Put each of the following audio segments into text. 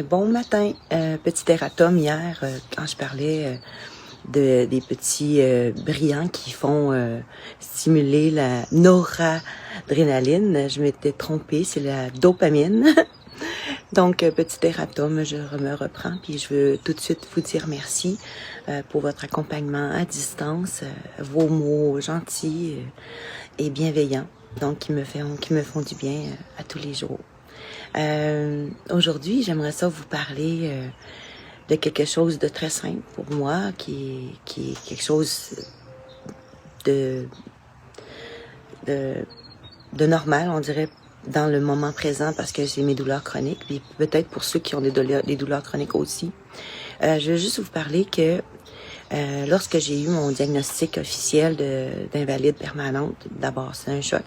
Bon matin, petit erratum hier quand je parlais des petits brillants qui font stimuler la noradrénaline. Je m'étais trompée, c'est la dopamine. Donc, petit erratum, je me reprends, puis je veux tout de suite vous dire merci pour votre accompagnement à distance, vos mots gentils et bienveillants, donc qui me font du bien à tous les jours. Aujourd'hui, j'aimerais ça vous parler de quelque chose de très simple pour moi, qui est quelque chose de normal, on dirait, dans le moment présent, parce que j'ai mes douleurs chroniques, puis peut-être pour ceux qui ont des douleurs chroniques aussi. Je veux juste vous parler que lorsque j'ai eu mon diagnostic officiel d'invalide permanente, d'abord c'est un choc,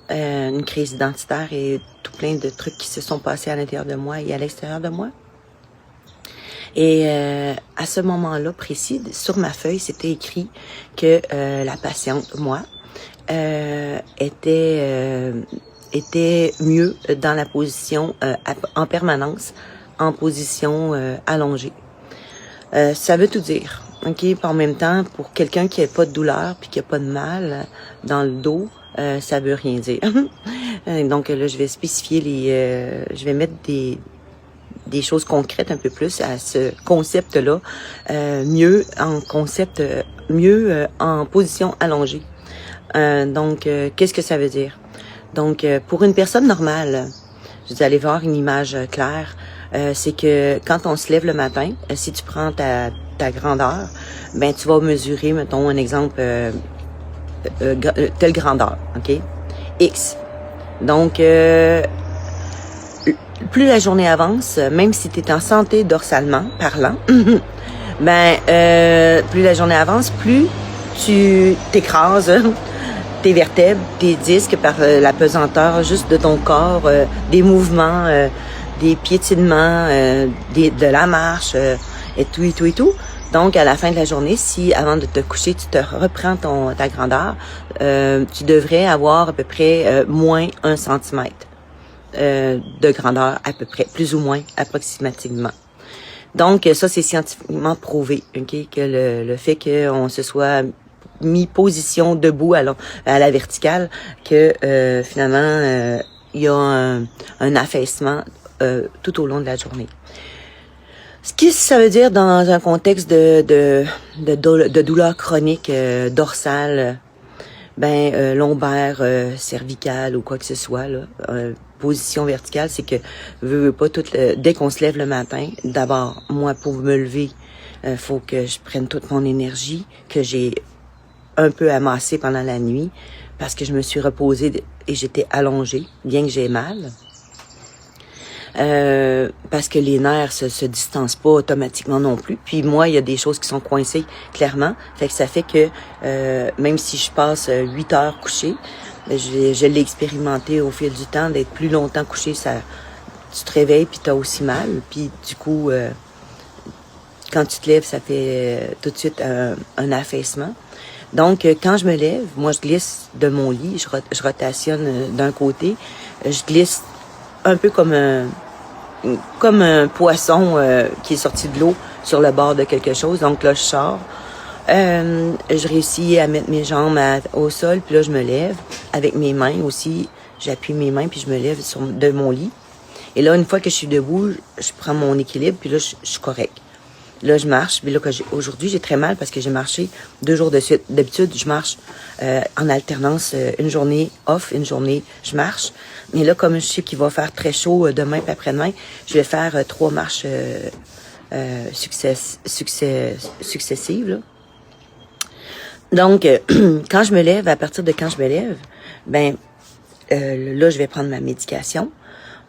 une crise identitaire et tout plein de trucs qui se sont passés à l'intérieur de moi et à l'extérieur de moi. Et à ce moment-là précis, sur ma feuille, c'était écrit que la patiente, moi, était mieux dans la position en permanence, en position allongée. Ça veut tout dire. OK? En même temps, pour quelqu'un qui n'a pas de douleur puis qui n'a pas de mal dans le dos, ça veut rien dire. Donc là, je vais spécifier je vais mettre des choses concrètes un peu plus à ce concept-là, mieux en position allongée. Donc, qu'est-ce que ça veut dire? Donc, pour une personne normale, vous allez voir une image claire, c'est que quand on se lève le matin, si tu prends ta grandeur, ben tu vas mesurer, mettons un exemple, telle grandeur, OK? X. Donc, plus la journée avance, même si tu es en santé dorsalement parlant, ben plus la journée avance, plus tu t'écrases tes vertèbres, tes disques par la pesanteur juste de ton corps, des mouvements, des piétinements, de la marche, et tout. Donc, à la fin de la journée, si avant de te coucher, tu te reprends ta grandeur, tu devrais avoir à peu près moins 1 centimètre de grandeur, à peu près, plus ou moins, approximativement. Donc, ça, c'est scientifiquement prouvé, okay, que le fait qu'on se soit mis position debout à la verticale, que finalement, il y a un affaissement tout au long de la journée. Ce que ça veut dire dans un contexte de douleur chronique dorsale, lombaire, cervicale ou quoi que ce soit, là, position verticale, c'est que veux pas dès qu'on se lève le matin, d'abord, moi, pour me lever, faut que je prenne toute mon énergie, que j'ai un peu amassée pendant la nuit, parce que je me suis reposée et j'étais allongée, bien que j'ai mal. Parce que les nerfs se distancent pas automatiquement non plus. Puis moi, il y a des choses qui sont coincées, clairement. Fait que ça fait que même si je passe 8 heures couchée, je l'ai expérimenté au fil du temps, d'être plus longtemps couché, tu te réveilles puis t'as aussi mal. Puis du coup, quand tu te lèves, ça fait tout de suite un affaissement. Donc, quand je me lève, moi, je glisse de mon lit, je rotationne d'un côté, je glisse un peu comme un poisson qui est sorti de l'eau sur le bord de quelque chose. Donc là, je sors. Je réussis à mettre mes jambes au sol, puis là, je me lève. Avec mes mains aussi, j'appuie mes mains, puis je me lève de mon lit. Et là, une fois que je suis debout, je prends mon équilibre, puis là, je suis correct. Là, je marche. Puis là, aujourd'hui, j'ai très mal parce que j'ai marché 2 jours de suite. D'habitude, je marche en alternance, une journée off, une journée je marche. Mais là, comme je sais qu'il va faire très chaud demain et après-demain, je vais faire 3 marches successives. Là. Donc, quand je me lève, à partir de quand je me lève, là, je vais prendre ma médication.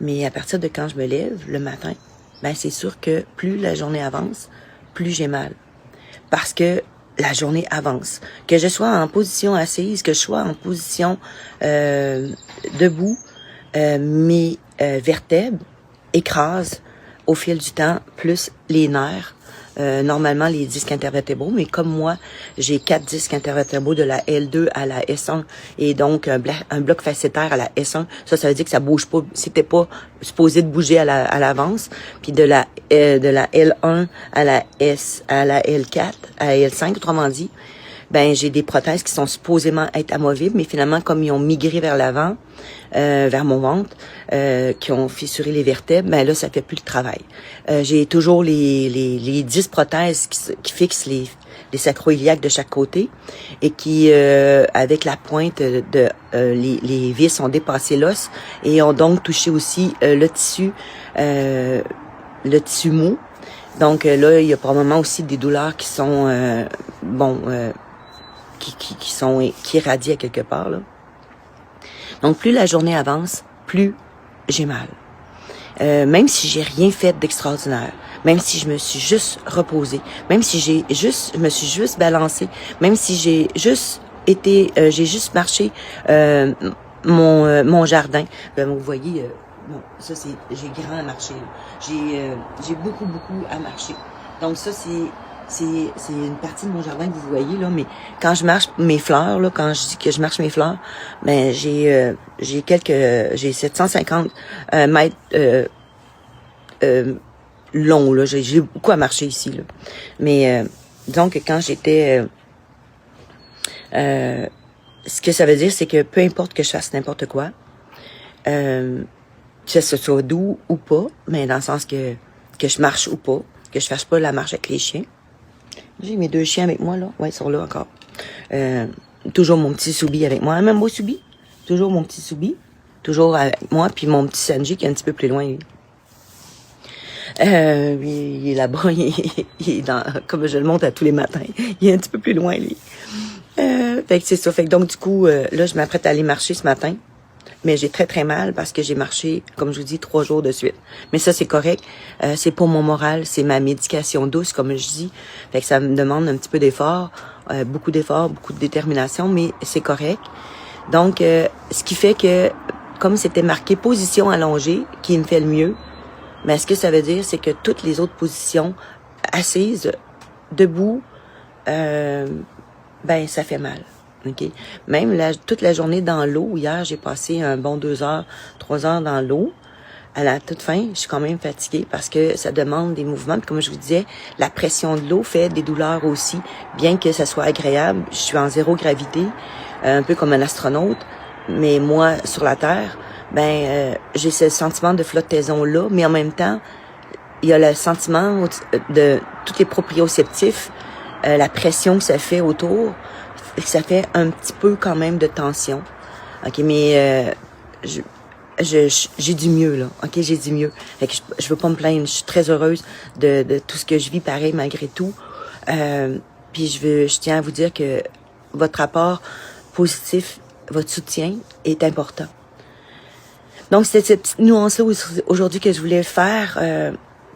Mais à partir de quand je me lève, le matin, c'est sûr que plus la journée avance, plus j'ai mal. Parce que la journée avance. Que je sois en position assise, que je sois en position debout, mes vertèbres écrasent au fil du temps, plus les nerfs normalement les disques intervertébraux, mais comme moi, j'ai 4 disques intervertébraux de la L2 à la S1 et donc un bloc fasciétaire à la S1. Ça veut dire que ça bouge pas. C'était pas supposé de bouger à l'avance. Puis de la L1 à la L4, à la L5, autrement dit, ben j'ai des prothèses qui sont supposément être amovibles, mais finalement, comme ils ont migré vers l'avant, vers mon ventre, qui ont fissuré les vertèbres, ben là, ça fait plus le travail. J'ai toujours les 10 prothèses qui fixent les sacro-iliaques de chaque côté et qui, avec la pointe les vis ont dépassé l'os et ont donc touché aussi le tissu mou. Donc là, il y a probablement aussi des douleurs qui sont qui irradient à quelque part là. Donc plus la journée avance, plus j'ai mal. Même si j'ai rien fait d'extraordinaire, même si je me suis juste reposée, même si je me suis juste balancée, même si j'ai juste marché mon jardin. Vous voyez, bon, ça c'est j'ai grand à marcher. J'ai beaucoup à marcher. Donc ça c'est une partie de mon jardin que vous voyez là, mais quand je marche mes fleurs là, quand je dis que je marche mes fleurs, ben j'ai 750 mètres long là, j'ai beaucoup à marcher ici là. Mais disons que quand j'étais ce que ça veut dire, c'est que peu importe que je fasse n'importe quoi, que ce soit doux ou pas, mais dans le sens que je marche ou pas, que je fasse pas la marche avec les chiens. J'ai mes 2 chiens avec moi, là. Ouais, ils sont là encore. Toujours mon petit Soubi avec moi. Même beau Soubi. Toujours mon petit Soubi. Toujours avec moi. Puis mon petit Sanji qui est un petit peu plus loin, lui. Il est là-bas. Il est dans, comme je le montre à tous les matins. Il est un petit peu plus loin, lui. Fait que c'est ça. Fait que donc, du coup, là, je m'apprête à aller marcher ce matin. Mais j'ai très mal parce que j'ai marché, comme je vous dis, 3 jours de suite. Mais ça, c'est correct. C'est pour mon moral, c'est ma médication douce, comme je dis. Fait que ça me demande un petit peu d'effort, beaucoup d'effort, beaucoup de détermination, mais c'est correct. Donc, ce qui fait que, comme c'était marqué position allongée, qui me fait le mieux, mais ce que ça veut dire, c'est que toutes les autres positions, assises, debout, ben ça fait mal. Okay. Même toute la journée dans l'eau, hier, j'ai passé un bon 2 heures, 3 heures dans l'eau. À la toute fin, je suis quand même fatiguée parce que ça demande des mouvements. Comme je vous disais, la pression de l'eau fait des douleurs aussi. Bien que ça soit agréable, je suis en 0 gravité, un peu comme un astronaute. Mais moi, sur la Terre, j'ai ce sentiment de flottaison-là. Mais en même temps, il y a le sentiment de tous les proprioceptifs, la pression que ça fait autour. Ça fait un petit peu quand même de tension. OK, mais j'ai du mieux, là. OK, j'ai du mieux. Fait que je veux pas me plaindre. Je suis très heureuse de tout ce que je vis pareil malgré tout. Puis je tiens à vous dire que votre rapport positif, votre soutien est important. Donc, c'était cette petite nuance-là aujourd'hui que je voulais faire.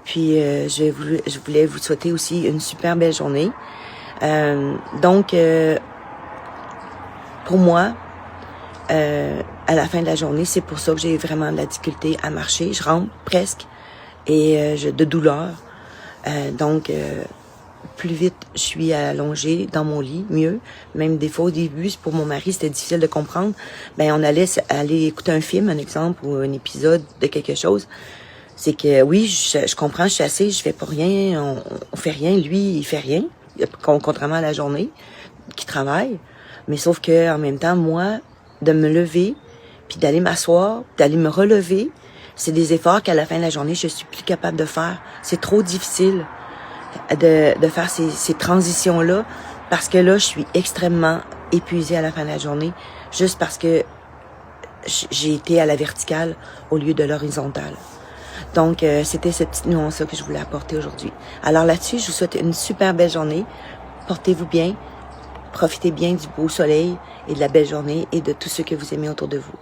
Puis, je voulais vous souhaiter aussi une super belle journée. Donc, pour moi, à la fin de la journée, c'est pour ça que j'ai vraiment de la difficulté à marcher. Je rentre presque et de douleur. Donc, plus vite je suis allongée dans mon lit, mieux. Même des fois, au début, pour mon mari, c'était difficile de comprendre. On allait aller écouter un film, un exemple, ou un épisode de quelque chose. C'est que, oui, je comprends, je suis assise, je fais pas rien, on fait rien. Lui, il fait rien, contrairement à la journée, qui travaille. Mais sauf que en même temps, moi, de me lever, puis d'aller m'asseoir, d'aller me relever, c'est des efforts qu'à la fin de la journée, je suis plus capable de faire. C'est trop difficile de faire ces transitions-là, parce que là, je suis extrêmement épuisée à la fin de la journée, juste parce que j'ai été à la verticale au lieu de l'horizontale. Donc, c'était cette petite nuance-là que je voulais apporter aujourd'hui. Alors là-dessus, je vous souhaite une super belle journée. Portez-vous bien. Profitez bien du beau soleil et de la belle journée et de tout ce que vous aimez autour de vous.